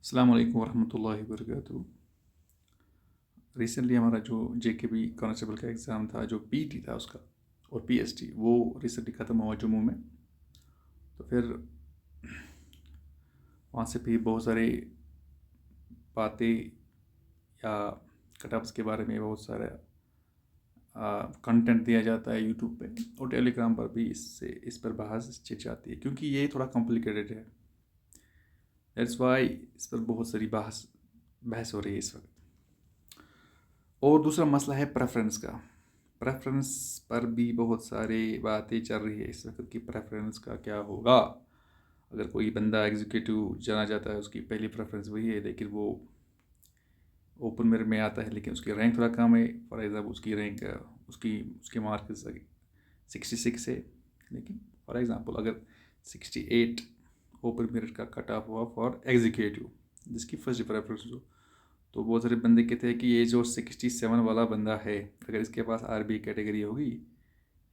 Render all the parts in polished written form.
अस्सलाम वालेकुम वरहमतुल्लाहि वबरकातुहू। रिसेंटली हमारा जो जेकेबी कांस्टेबल का एग्ज़ाम था, जो पीटी था उसका और पीएसटी, वो रिसेंटली ख़त्म हुआ जम्मू में। तो फिर वहाँ से भी बहुत सारी बातें या कटअप्स के बारे में बहुत सारा कंटेंट दिया जाता है यूट्यूब पे, और टेलीग्राम पर भी इस पर बहस छिड़ जाती है, क्योंकि ये थोड़ा कॉम्प्लिकेटेड है। दैट्स वाई इस पर बहुत सारी बहस हो रही है इस वक्त। और दूसरा मसला है प्रेफरेंस का। प्रेफरेंस पर भी बहुत सारी बातें चल रही है इस वक्त कि प्रेफरेंस का क्या होगा। अगर कोई बंदा एग्जीक्यूटिव जाना चाहता है, उसकी पहली प्रेफरेंस वही है, लेकिन वो ओपन मेरिट में आता है, लेकिन उसकी रैंक थोड़ा कम है। फॉर एग्ज़ाम्पल उसकी रैंक उसके मार्क्स 66 है, लेकिन फॉर एग्ज़ाम्पल अगर 68 ओपन मेरिट का कट ऑफ हुआ फॉर एग्जीक्यूटिव, जिसकी फर्स्ट प्रेफरेंस हो, तो बहुत सारे बंदे कहते हैं कि ये जो 67 वाला बंदा है, अगर इसके पास आरबीए कैटेगरी होगी,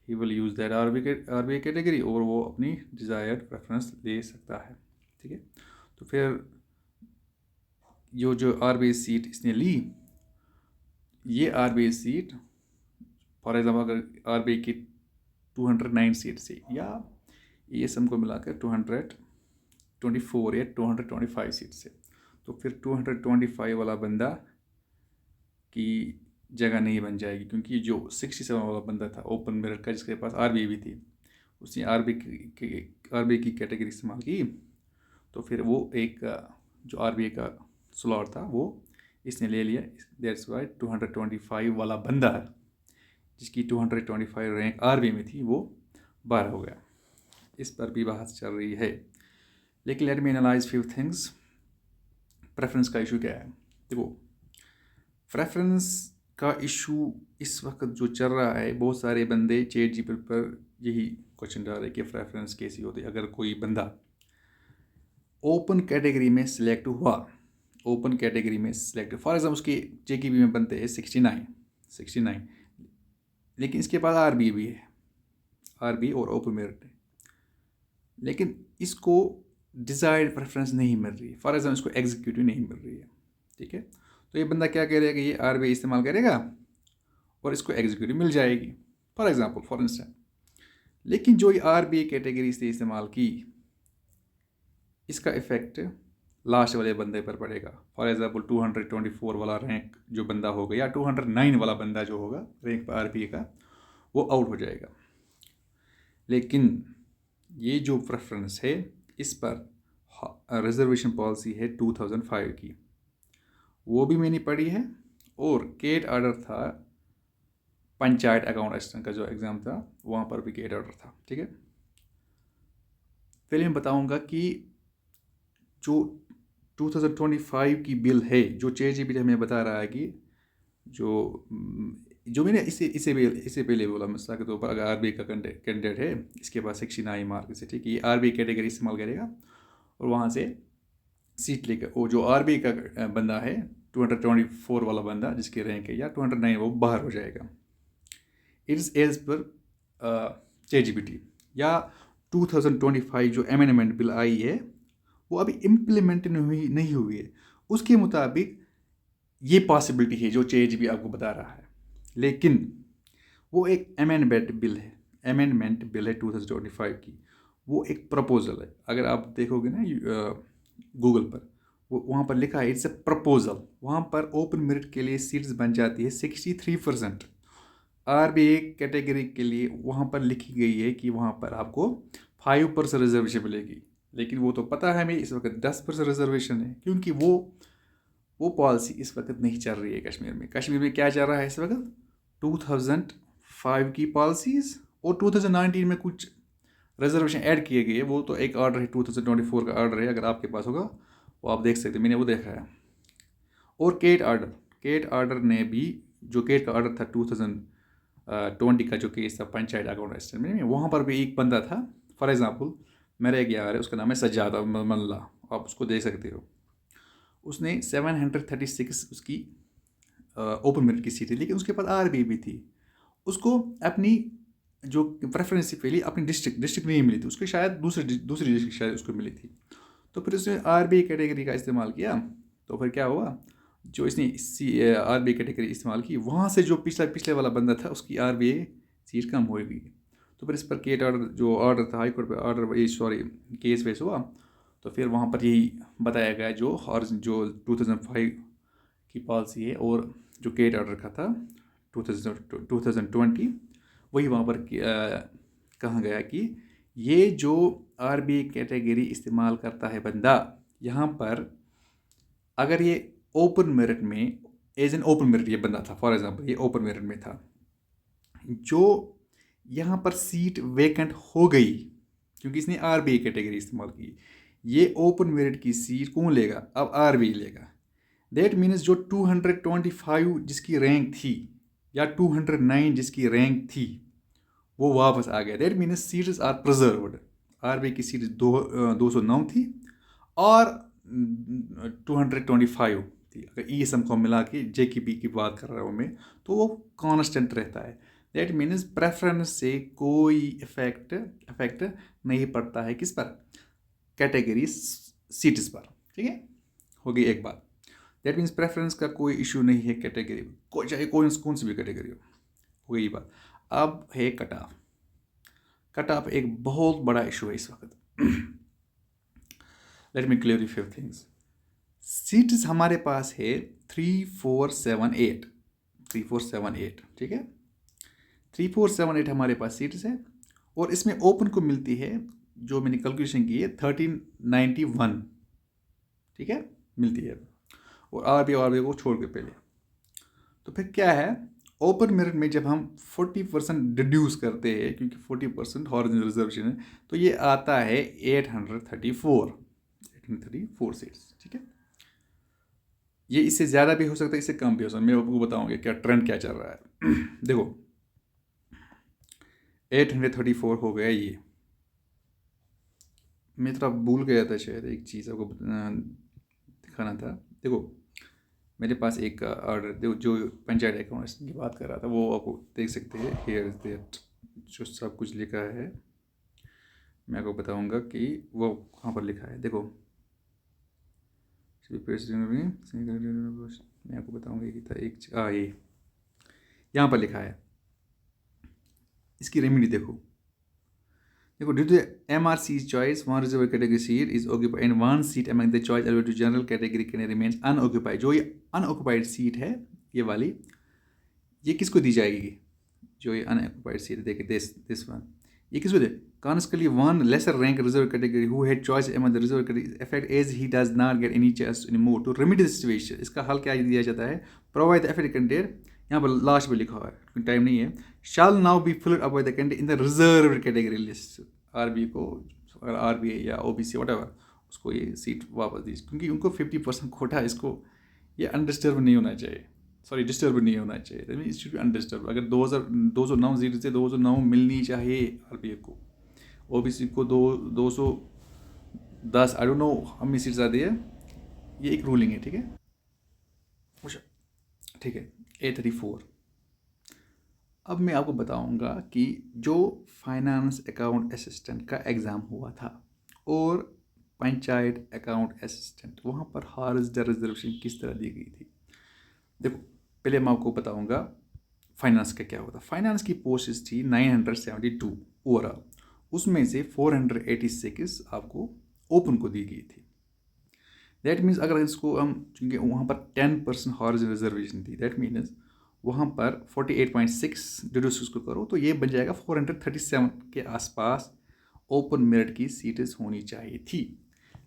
he will use that RBA category, और वो अपनी डिज़ायर्ड प्रेफरेंस ले सकता है। ठीक है, तो फिर जो आरबीए सीट इसने ली, ये आरबीए सीट फॉर एग्जाम्पल अगर आरबीए की 209 सीट से या ईएसएम को मिलाकर 224 या 225 सीट से, तो फिर 225 वाला बंदा की जगह नहीं बन जाएगी, क्योंकि जो 67 वाला बंदा था ओपन मेरिट का, जिसके पास आरबीए भी थी, उसने आरबीए की कैटेगरी इस्तेमाल की, तो फिर वो एक जो आरबीए का स्लॉट था वो इसने ले लिया। दैट्स वाई 225 वाला बंदा जिसकी 225 रैंक आरबीए में थी, वो बाहर हो गया। इस पर भी बात चल रही है, लेकिन let me analyse few things. Preference का इशू क्या है? देखो, प्रेफरेंस का इशू इस वक्त जो चल रहा है, बहुत सारे बंदे चैट जीपीटी पर यही क्वेश्चन डाल रहे कि प्रेफरेंस कैसी होती है अगर कोई बंदा ओपन कैटेगरी में सिलेक्ट हुआ। ओपन कैटेगरी में सिलेक्ट, फॉर एग्जाम्पल उसकी जेकेबी में बनते हैं 69, लेकिन इसके पास आरबीए भी है, आरबी और ओपन मेरिट है, लेकिन इसको डिज़ायर्ड प्रेफरेंस नहीं मिल रही है। फॉर एग्जाम्पल इसको एग्जीक्यूटिव नहीं मिल रही है। ठीक है, तो ये बंदा क्या करेगा कि ये आरबीआई इस्तेमाल करेगा और इसको एग्जीक्यूटिव मिल जाएगी, फॉर एग्जांपल, फॉर इंस्टेंस। लेकिन जो ये आरबीआई कैटेगरी से इस्तेमाल की, इसका इफेक्ट लास्ट वाले बंदे पर पड़ेगा। फॉर एग्जांपल 224 वाला रैंक जो बंदा होगा, या 209 वाला बंदा जो होगा रैंक पर आरबीआई का, वो आउट हो जाएगा। लेकिन ये जो प्रेफरेंस है, इस पर रिजर्वेशन पॉलिसी है 2005 की, वो भी मैंने पढ़ी है। और केट आर्डर था पंचायत अकाउंट असिस्टेंट का जो एग्ज़ाम था, वहाँ पर भी केट आर्डर था। ठीक है, पहले मैं बताऊंगा कि जो 2025 की बिल है, जो चैट जीपीटी हमें बता रहा है कि जो मैंने इससे पहले बोला, मिसाल के तौर पर अगर आरबीआई का कैंडिडेट है, इसके पास 69 मार्क से, ठीक है, ये आरबीआई कैटेगरी इस्तेमाल करेगा और वहाँ से सीट लेकर, वो जो आरबीआई का बंदा है 224 वाला बंदा जिसकी रैंक है, या 209, वो बाहर हो जाएगा। It's as per ChatGPT. या 2025 जो अमेंडमेंट बिल आई है, वो अभी इम्प्लीमेंट नहीं हुई है। उसके मुताबिक ये पॉसिबिलिटी है जो चैट जीपीटी आपको बता रहा है, लेकिन वो एक अमेंडमेंट बिल है 2025 की, वो एक प्रपोजल है। अगर आप देखोगे ना गूगल पर, वो वहाँ पर लिखा है इट्स ए प्रपोजल। वहाँ पर ओपन मेरिट के लिए सीट्स बन जाती है 63%। आरबीए कैटेगरी के लिए वहाँ पर लिखी गई है कि वहाँ पर आपको 5% रिजर्वेशन मिलेगी, लेकिन वो तो पता है हमें इस वक्त 10% रिजर्वेशन है, क्योंकि वो पॉलिसी इस वक्त नहीं चल रही है कश्मीर में। कश्मीर में क्या चल रहा है इस वक्त? 2005 की पॉलिसीज़ और 2019 में कुछ रिजर्वेशन ऐड किए गए। वो तो एक ऑर्डर है, 2024 का ऑर्डर है, अगर आपके पास होगा वो आप देख सकते हैं, मैंने वो देखा है। और केट आर्डर ने भी, जो केट का ऑर्डर था 2020 का, जो केस था पंचायत अकाउंट असिस्टेंट में, वहाँ पर भी एक बंदा था। फॉर एग्जांपल मेरा एक यार है, उसका नाम है सज्जाद मल्ला, आप उसको देख सकते हो। उसने 736 उसकी ओपन मेरिट की सीट थी, लेकिन उसके पास आरबीआई भी थी। उसको अपनी जो प्रेफरेंस पहले अपनी डिस्ट्रिक्ट नहीं मिली थी उसको, शायद दूसरी डिस्ट्रिक्ट शायद उसको मिली थी। तो फिर उसने RBA कैटेगरी का इस्तेमाल किया, तो फिर क्या हुआ, जो इसने RBA कैटेगरी इस्तेमाल की, वहाँ से जो पिछले वाला बंदा था उसकी RBA सीट कम हो गई। तो फिर इस पर केट ऑर्डर, जो ऑर्डर था हाई कोर्ट पे ऑर्डर, ये सॉरी केस बेस हुआ। तो फिर वहाँ पर यही बताया गया जो 2005 की पॉलिसी है और जो केट ऑर्डर का था 2020, वही वहाँ पर कहा गया कि ये जो RBA कैटेगरी इस्तेमाल करता है बंदा, यहाँ पर अगर ये ओपन मेरिट में, एज एन ओपन मेरिट ये बंदा था, फॉर एग्जांपल ये ओपन मेरिट में था, जो यहाँ पर सीट वेकेंट हो गई क्योंकि इसने RBA कैटेगरी इस्तेमाल की, ये ओपन मेरिट की सीट कौन लेगा, अब RBA लेगा। दैट मीन्स जो 225 जिसकी रैंक थी या 209 जिसकी रैंक थी वो वापस आ गया। That means seats are preserved. RBA की सीट 209 थी और 225 थी। अगर ESM को मिला के JKP की बात कर रहा हूँ मैं, तो वो कांस्टेंट रहता है। दैट मीन्स प्रेफरेंस से कोई इफेक्ट नहीं पड़ता है किस पर, कैटेगरी सीट्स पर। ठीक है, हो गई एक बात। दैट मीन्स प्रेफरेंस का कोई इशू नहीं है कैटेगरी, चाहे कौन सी भी कैटेगरी हो गई बात। अब है कट ऑफ एक बहुत बड़ा इशू है इस वक्त। Let me clarify things. Seats हमारे पास है 3478, ठीक है, 3478 हमारे पास सीट्स है और इसमें ओपन को मिलती है, जो मैंने कैलकुलेशन की है 1391, ठीक है, मिलती है, और RBA को छोड़ के पहले। तो फिर क्या है, ओपन मेरिट में जब हम 40% डिड्यूस करते हैं, क्योंकि 40% हॉरिजॉन्टल रिजर्वेशन है, तो ये आता है 834 सीट्स। ठीक है, ये इससे ज़्यादा भी हो सकता है, इससे कम भी हो सकता है। मैं आपको बताऊंगा क्या ट्रेंड क्या चल रहा है। देखो 834 हो गया ये। मैं थोड़ा भूल गया था, शायद एक चीज़ आपको दिखाना था। देखो मेरे पास एक ऑर्डर जो पंचायत अकाउंट्स की बात कर रहा था, वो आपको देख सकते हैं। हियर इज दैट, जो सब कुछ लिखा है मैं आपको बताऊंगा कि वो कहाँ पर लिखा है। देखो मैं आपको बताऊंगा कि था एक ये यहाँ पर लिखा है, इसकी रेमेडी देखो। Due to MRC's choice, one reserved category seat is occupied and one seat among the choice allotted to general category can remains unoccupied। जो ये अनऑक्युपाइड सीट है, ये वाली, ये किसको दी जाएगी? जो ये अनऑक्युपाइड सीट, देखिए दिस वन, ये किसको दे? Consequently, one lesser rank reserved category who had choice among the reserved category effect as he does not get any chance anymore to remedy the situation। इसका हल क्या दिया जाता है? Provide the affected candidate, यहाँ पर लास्ट में लिखा हुआ है, टाइम नहीं है, shall now be filled up by the candidate in the reserved category list। RBA को, अगर RBA या OBC whatever, उसको ये सीट वापस दी, क्योंकि उनको 50% कोटा, इसको ये अनडिस्टर्ब नहीं होना चाहिए, सॉरी डिस्टर्ब नहीं होना चाहिए। That mean it should be undisturb. अगर 209 सीट से 209 मिलनी चाहिए RBA को, OBC को 210, I don't know how many seats आती है, ये एक रूलिंग है। ठीक है, ठीक है, 834। अब मैं आपको बताऊंगा कि जो फाइनेंस अकाउंट असिस्टेंट का एग्ज़ाम हुआ था और पंचायत अकाउंट असिस्टेंट, वहाँ पर हॉरिजॉन्टल रिजर्वेशन किस तरह दी गई थी। देखो पहले मैं आपको बताऊंगा फाइनेंस का क्या होता। फाइनेंस की पोस्ट्स थी 972 ओवरऑल, उसमें से 486 आपको ओपन को दी गई थी। दैट मीन्स अगर इसको हम, चूँकि वहाँ पर 10% हॉरिजॉन्टल रिजर्वेशन थी, दैट मीन्स वहाँ पर 48.6 डिड्यूस उसको करो तो ये बन जाएगा 437 के आसपास ओपन मेरिट की सीट्स होनी चाहिए थी।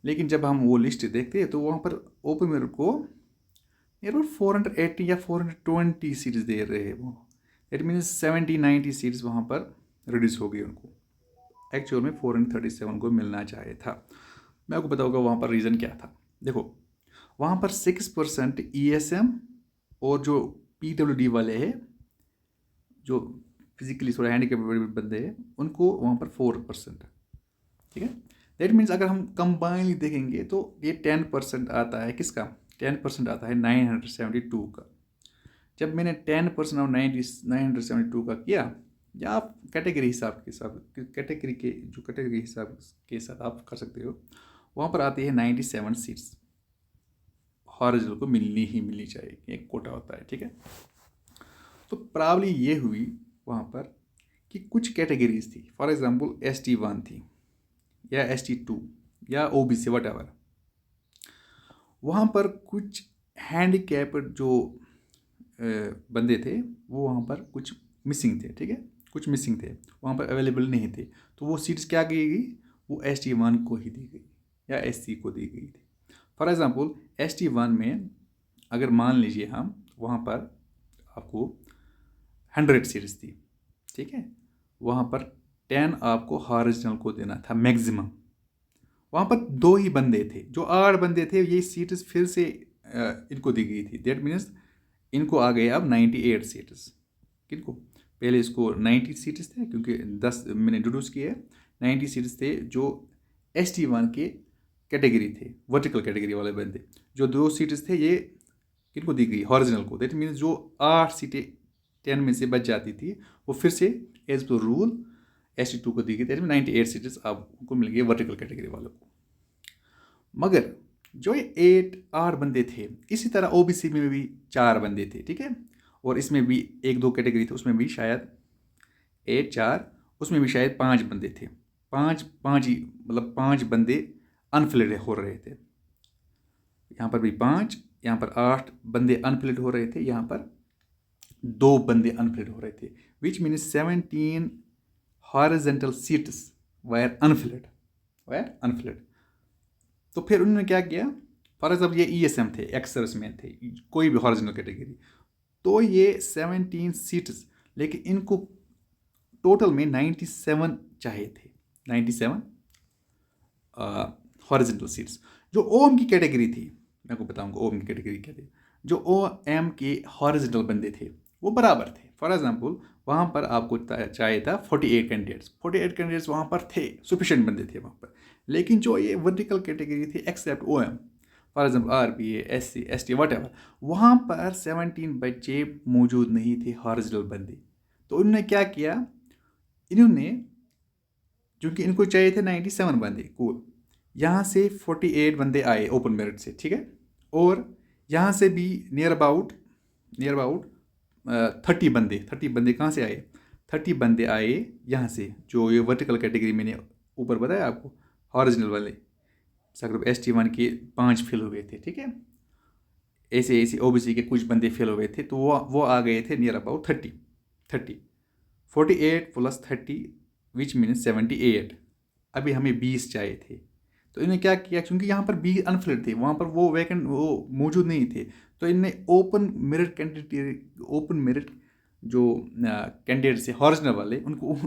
लेकिन जब हम वो लिस्ट देखते हैं तो वहाँ पर ओपन मेरिट को नियर अबाउट 480 या 420 सीट्स दे रहे हैं वो। दैट मीन्स 70-90 सीट्स वहाँ पर रिड्यूस हो गई उनको, एक्चुअल में 437 को मिलना चाहिए था। मैं आपको बताऊँगा वहाँ पर रीज़न क्या था। देखो वहाँ पर 6% ESM और जो PWD वाले हैं, जो फिजिकली थोड़ा हैंडीकैप्ड बंदे हैं, उनको वहाँ पर 4%। ठीक है, दैट मीन्स अगर हम कंबाइनली देखेंगे तो ये 10% आता है, किसका 10% आता है 972 का। जब मैंने 10% और 972 का किया, या आप कैटेगरी हिसाब के साथ, कैटेगरी के जो कैटेगरी हिसाब के साथ आप कर सकते हो, वहाँ पर आती है 97 सीट्स। हॉरिजॉन्टल को मिलनी ही मिलनी चाहिए, एक कोटा होता है, ठीक है। तो प्रॉब्लम ये हुई वहाँ पर कि कुछ कैटेगरीज थी, फॉर एग्जांपल ST1 थी या ST2 या OBC वट। वहाँ पर कुछ हैंडीकैप्ड जो बंदे थे वो वहाँ पर कुछ मिसिंग थे, ठीक है, कुछ मिसिंग थे, वहाँ पर अवेलेबल नहीं थे। तो वो सीट्स क्या की गई, वो ST1 को ही दी गई या SC को दी गई थी। फॉर एग्ज़ाम्पल ST1 में अगर मान लीजिए हम वहाँ पर आपको 100 सीट्स थी, ठीक है, वहाँ पर 10 आपको हॉरिजॉन्टल को देना था मैक्सिमम। वहाँ पर 2 ही बंदे थे, जो 8 बंदे थे ये सीट्स फिर से इनको दी गई थी। दैट मीन्स इनको आ गए अब 98 सीट्स। किनको, पहले इसको 90 सीट्स थे क्योंकि 10 मैंने इंट्रोड्यूस किए, 90 सीट्स थे जो ST1 के कैटेगरी थे, वर्टिकल कैटेगरी वाले बंदे। जो 2 सीट्स थे ये किनको दी गई, हॉरिजॉन्टल को। दैट मीन्स जो 8 सीटें 10 में से बच जाती थी वो फिर से एज पर रूल ST2 को दी गई। दैट मीन 98 सीट्स आपको मिल गई वर्टिकल कैटेगरी वालों को। मगर जो 8 बंदे थे, इसी तरह OBC में भी 4 बंदे थे, ठीक है, और इसमें भी 1-2 कैटेगरी थे, उसमें भी शायद 8-4, उसमें भी शायद 5 बंदे थे। 5 ही, मतलब 5 बंदे अनफिल्ड हो रहे थे। यहाँ पर भी 5, यहाँ पर 8 बंदे अनफिल्ड हो रहे थे, यहाँ पर 2 बंदे अनफिल्ड हो रहे थे, which means 17 horizontal seats wire Anfield. तो फिर उन्होंने क्या किया, फॉर एग्जाम्पल ये ESM थे, एक्स सर्विसमैन थे, कोई भी हॉरिजॉन्टल कैटेगरी, तो ये 17 सीट्स, लेकिन इनको टोटल में 97 चाहिए थे, 97 हॉरिजॉन्टल सीट्स। जो OM की कैटेगरी थी, मैं आपको बताऊंगा OM की कैटेगरी क्या थी। जो OM के हॉरिजॉन्टल बंदे थे वो बराबर थे। फॉर एग्जाम्पल वहाँ पर आपको चाहिए था 48 कैंडिडेट्स वहाँ पर थे, सफिशिएंट बंदे थे वहाँ पर। लेकिन जो ये वर्टिकल कैटेगरी थी except OM, for example RBA, SC, ST whatever, वहाँ पर 17 बच्चे मौजूद नहीं थे हॉरिजॉन्टल बंदे। तो उन्होंने क्या किया, इन्होंने, क्योंकि इनको चाहिए थे 97 बंदे, कूल, यहाँ से 48 बंदे आए ओपन मेरिट से, ठीक है, और यहाँ से भी नियर अबाउट 30 बंदे कहाँ से आए, 30 बंदे आए यहाँ से, जो ये वर्टिकल कैटेगरी मैंने ऊपर बताया आपको, हॉरिजॉन्टल वाले सगरुप ST1 के 5 फिल हुए थे, ठीक है, ऐसे OBC के कुछ बंदे फिल हुए थे, तो वो आ गए थे नियर अबाउट 30 48 + 30 विच मीन्स 78। अभी हमें 20 चाहिए थे। तो इन्होंने क्या किया, क्योंकि यहाँ पर 20 अनफिल्ड थे, वहाँ पर वो मौजूद नहीं थे, तो इनने ओपन मेरिट जो कैंडिडेट थे हॉरिजॉन्टल वाले, उनको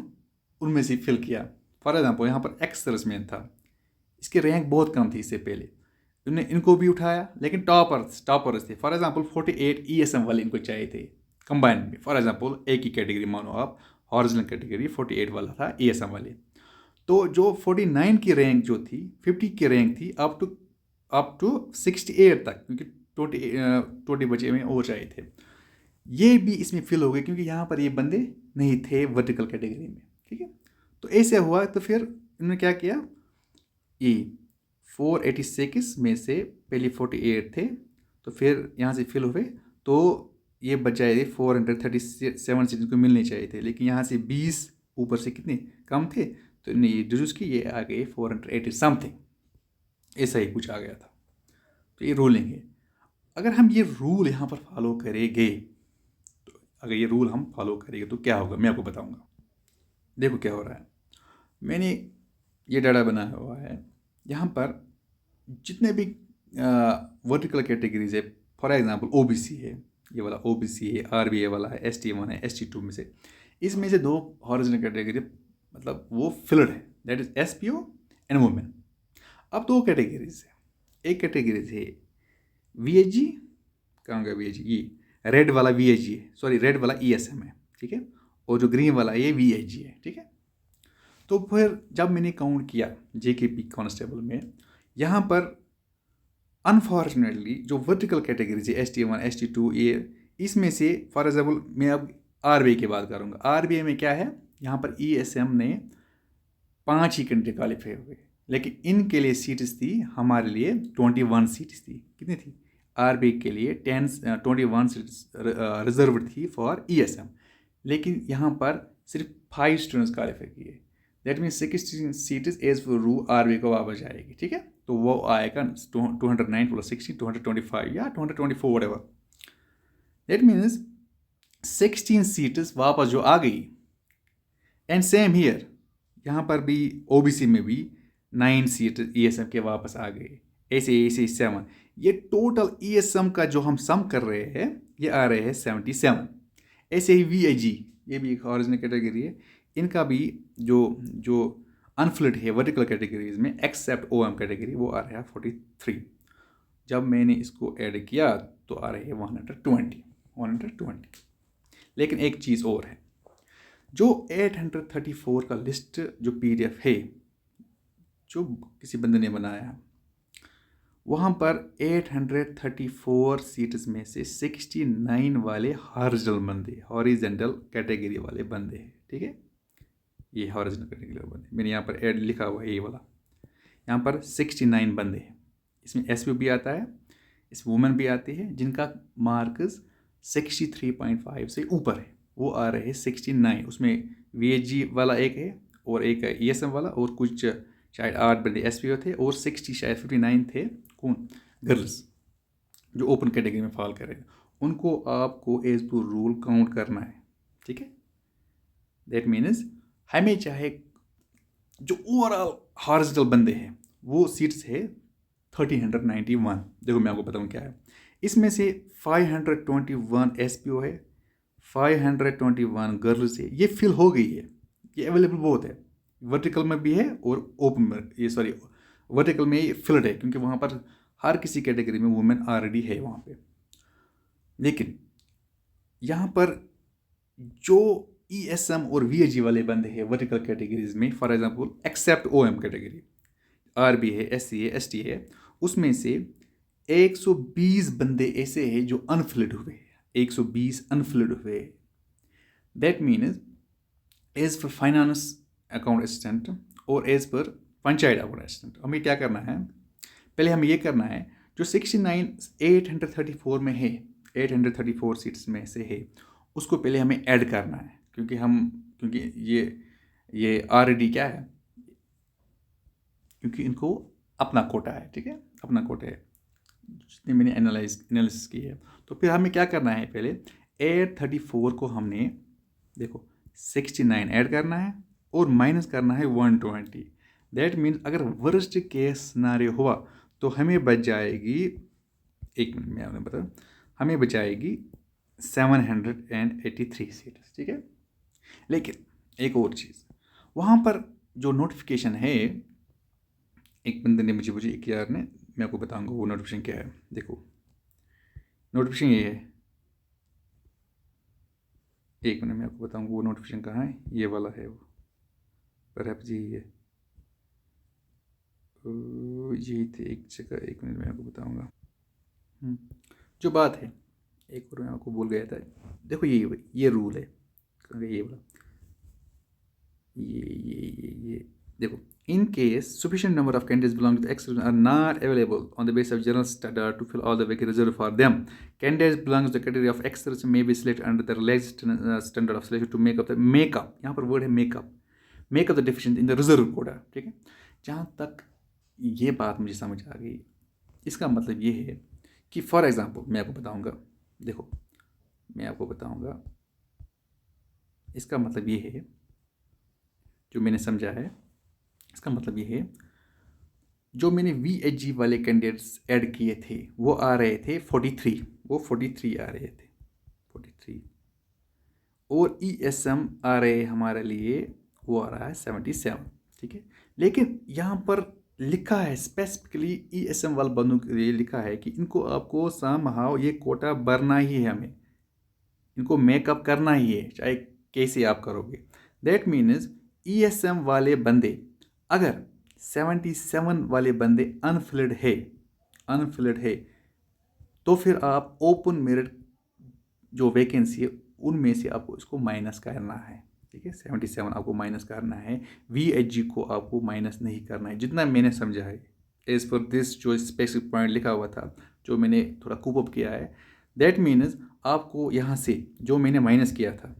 उनमें से फिल किया। फॉर एग्जाम्पल यहाँ पर एक्स सर्विसमैन था, इसकी रैंक बहुत कम थी इससे पहले, उन्होंने इनको भी उठाया, लेकिन टॉपर्स थे। फॉर एग्जाम्पल 48 ESM वाले इनको चाहिए थे कंबाइन में। फॉर एग्जाम्पल एक ही कैटेगरी मानो आप, हॉरिजॉन्टल कैटेगरी 48 वाला था ESM वाले, तो जो 49 की रैंक जो थी, 50 की रैंक थी अप टू 68 तक, क्योंकि 20 बचे में और चाहिए थे, ये भी इसमें फिल हो गए क्योंकि यहाँ पर ये बंदे नहीं थे वर्टिकल कैटेगरी में, ठीक है। तो ऐसे हुआ, तो फिर इन्होंने क्या किया, ये 486 में से पहले 48 थे, तो फिर यहाँ से फिल हुए, तो ये बच जाए थे 437 सीट्स को मिलने चाहिए थे, लेकिन यहाँ से 20 ऊपर से कितने कम थे, तो इन्हें ये डिड्यूस की, ये आ गए 480 समथिंग, ऐसा ही कुछ आ गया था। तो ये रूलिंग है। अगर हम ये रूल यहाँ पर फॉलो करेंगे, तो अगर ये रूल हम फॉलो करेंगे तो क्या होगा, मैं आपको बताऊंगा। देखो क्या हो रहा है, मैंने ये डाटा बनाया हुआ है, यहाँ पर जितने भी वर्टिकल कैटेगरीज है, फॉर एग्जांपल OBC है, ये वाला OBC है, RBA वाला है, ST1 है, ST2 में से, इसमें से 2 हॉरिजॉन्टल कैटेगरी मतलब वो फिल्ड है, that is SPO and women. अब 2 कैटेगरीज है, एक कैटेगरी है VHG, कहाँ गया VHG, ये रेड वाला VHG है, सॉरी रेड वाला ESM है, ठीक है, और जो ग्रीन वाला ये VHG है, ठीक है। तो फिर जब मैंने काउंट किया JKP कांस्टेबल में, यहाँ पर अनफॉर्चुनेटली जो वर्टिकल कैटेगरीज है ST1, ST2, ये इसमें से, फॉर एग्जाम्पल मैं अब RBA की बात करूँगा। RBA में क्या है, यहाँ पर ESM ने 5 ही कैंडिडेट क्वालिफाई हुए, लेकिन इनके लिए सीट्स थी, हमारे लिए 21 सीट्स थी। कितनी थी? आरबी के लिए 21 सीट्स रिजर्व थी फॉर ईएसएम, लेकिन यहाँ पर सिर्फ 5 स्टूडेंट्स क्वालिफाई किए। That means 16 seats as per rule RB को वापस जाएगी। ठीक है, तो वो आएगा 209 + 16 225 या 224 व्हाटएवर। दैट मीन्स 16 सीट्स वापस जो आ गई। एंड सेम हियर, यहाँ पर भी ओबीसी में भी 9 सीट ईएसएम के वापस आ गए। ऐसे ऐसे 7। ये टोटल ईएसएम का जो हम सम कर रहे हैं ये आ रहे हैं 77। ऐसे ही वीएजी, ये भी एक ऑरिजिनल कैटेगरी है, इनका भी जो अनफ्लिड है वर्टिकल कैटेगरीज में एक्सेप्ट ओएम कैटेगरी, वो आ रहा है 43। जब मैंने इसको ऐड किया तो आ रहे हैं 120। लेकिन एक चीज़ और है, जो 834 का लिस्ट जो पीडीएफ है जो किसी बंदे ने बनाया, वहाँ पर 834 सीट्स में से 69 वाले हॉरिजॉन्टल कैटेगरी वाले बंदे हैं। ठीक है, ये हॉरिजॉन्टल कैटेगरी वाले बंदे, मैंने यहाँ पर ऐड लिखा हुआ है ये वाला। यहाँ पर 69 बंदे हैं। इसमें एसपी भी आता है, इसमें वुमेन भी आती है, जिनका मार्क्स 63.5 से ऊपर है, वो आ रहे हैं 69। उसमें वीएजी वाला एक है और एक है ईएसएम वाला, और कुछ शायद 8 बंदे एसपीओ थे, और 60 शायद 59 थे कौन, गर्ल्स जो ओपन कैटेगरी में फॉल कर रहे हैं। उनको आपको एज पर रूल काउंट करना है। ठीक है, दैट मीन्स हमें चाहे जो ओवरऑल हॉरिजॉन्टल बंदे हैं वो सीट्स है 1391। देखो मैं आपको बताऊँ क्या है, इसमें से 521 एसपीओ है, 521 गर्ल्स है, ये फिल हो गई है, ये अवेलेबल बहुत है। वर्टिकल में भी है और ओपन में, ये सॉरी वर्टिकल में ये फिल्ड है, क्योंकि वहाँ पर हर किसी कैटेगरी में वुमेन ऑलरेडी है वहाँ पे। लेकिन यहाँ पर जो ईएसएम और वीएजी वाले बंदे हैं वर्टिकल कैटेगरीज में, for example except OM category, RB है, एससी है, एसटी है, उसमें से 120 बंदे ऐसे हैं जो अनफिल्ड हुए, 120 अनफिल्ड हुए। That means as per finance account assistant और as per panchayat account assistant हमें क्या करना है, पहले हमें ये करना है जो 69 834 में है, 834 सीट्स में से है, उसको पहले हमें ऐड करना है, क्योंकि ये ऑलरेडी क्या है, क्योंकि इनको अपना कोटा है। ठीक है, अपना कोटा है, जितने मैंने एनालिसिस की है। तो फिर हमें क्या करना है, पहले 834 को हमने देखो 69 ऐड करना है और माइनस करना है 120। दैट मीन्स अगर वर्स्ट केस सिनेरियो हुआ तो हमें बच जाएगी, एक मिनट में आपने बताया, हमें बचाएगी 783 सीट्स। ठीक है, लेकिन एक और चीज़, वहाँ पर जो नोटिफिकेशन है, एक बंदे ने मुझे एक यार ने, मैं आपको बताऊंगा वो नोटिफिकेशन क्या है। देखो नोटिफिकेशन ये है, एक मिनट में आपको बताऊंगा वो नोटिफिकेशन कहाँ है, ये वाला है वो, पर जी ये यही थे एक जगह, एक मिनट में आपको बताऊंगा। जो बात है, एक और मैं आपको बोल गया था, देखो ये रूल है, ये वाला, ये देखो, in case sufficient number of candidates belonging to the X are not available on the basis of general standard to fill all the vacancies reserved for them, candidates belonging to the category of X may be selected under the relaxed standard of selection to make up, यहाँ पर word है make up the deficiency in the reserve quota। ठीक है, जहाँ तक ये बात मुझे समझ आ गई, इसका मतलब ये है कि फॉर एग्जाम्पल मैं आपको बताऊँगा, देखो मैं आपको बताऊँगा, इसका मतलब ये है, जो मैंने समझा है, इसका मतलब ये है, जो मैंने वीएचजी वाले कैंडिडेट्स ऐड किए थे वो आ रहे थे 43, वो 43 आ रहे थे 43, और ईएसएम आ रहे हमारे लिए, वो आ रहा है 77। ठीक है, लेकिन यहाँ पर लिखा है स्पेसिफिकली ईएसएम वाले बंदों के लिए लिखा है कि इनको आपको समहाउ ये कोटा भरना ही है, हमें इनको मेकअप करना ही है, चाहे कैसे आप करोगे। दैट मीन्स ईएसएम वाले बंदे, अगर 77 वाले बंदे अनफिल्ड है तो फिर आप ओपन मेरिट जो वैकेंसी है उनमें से आपको इसको माइनस करना है। ठीक है, 77 आपको माइनस करना है, VHG को आपको माइनस नहीं करना है, जितना मैंने समझा है एज पर दिस जो स्पेसिफिक पॉइंट लिखा हुआ था, जो मैंने थोड़ा कूप अप किया है, दैट मीन्स आपको यहाँ से जो मैंने माइनस किया था,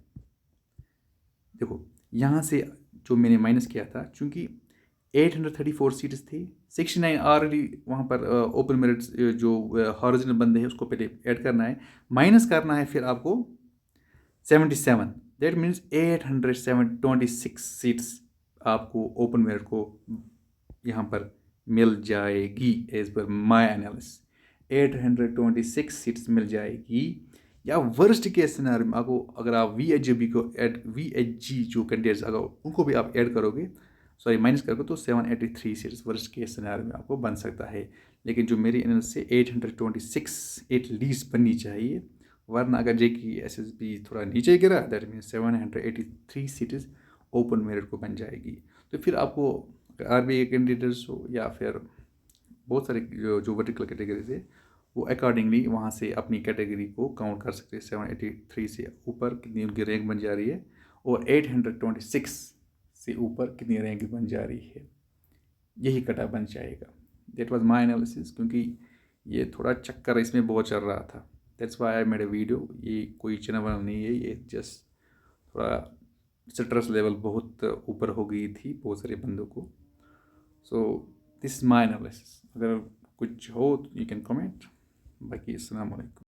देखो यहाँ से जो मैंने माइनस किया था, चूँकि 834 सीट्स थी, 69 ऑलरेडी वहाँ पर ओपन मेरिट्स जो हॉरिजॉन्टल बंदे हैं उसको पहले ऐड करना है, माइनस करना है फिर आपको 77, दैट मीन्स 826 सीट्स आपको ओपन मेरिट को यहाँ पर मिल जाएगी एज पर माई एनालिसिस, 826 सीट्स मिल जाएगी। या वर्स्ट केस सिनेरियो में आपको अगर आप VHG को ऐड, VHG जो कैंडिडेट्स अगर उनको भी आप ऐड करोगे, सॉरी माइनस करोगे, तो 783 सीट्स वर्स्ट केस सिनेरियो में आपको बन सकता है। लेकिन जो मेरी एनालिसिस से 826 एटलीस्ट बननी चाहिए, वरना अगर JK SSB थोड़ा नीचे गिरा, that means 783 seats open merit को बन जाएगी। तो फिर आपको RBI कैंडिडेट्स हो या फिर बहुत सारे जो वर्टिकल कैटेगरीज है, वो अकॉर्डिंगली वहाँ से अपनी कैटेगरी को काउंट कर सकते हैं, 783 से ऊपर कितनी उनकी रैंक बन जा रही है और 826 से ऊपर कितनी रैंक बन जा रही है, यही कटा बन जाएगा। दैट वाज माय एनालिसिस, क्योंकि ये थोड़ा चक्कर इसमें बहुत चल रहा था, that's why I made a video. ये कोई चैनल नहीं है, ये जस्ट थोड़ा स्ट्रेस लेवल बहुत ऊपर हो गई थी बहुत सारे बंदों को। So this is my analysis, अगर कुछ हो तो यू कैन कमेंट। बाकी अस्सलाम वालेकुम।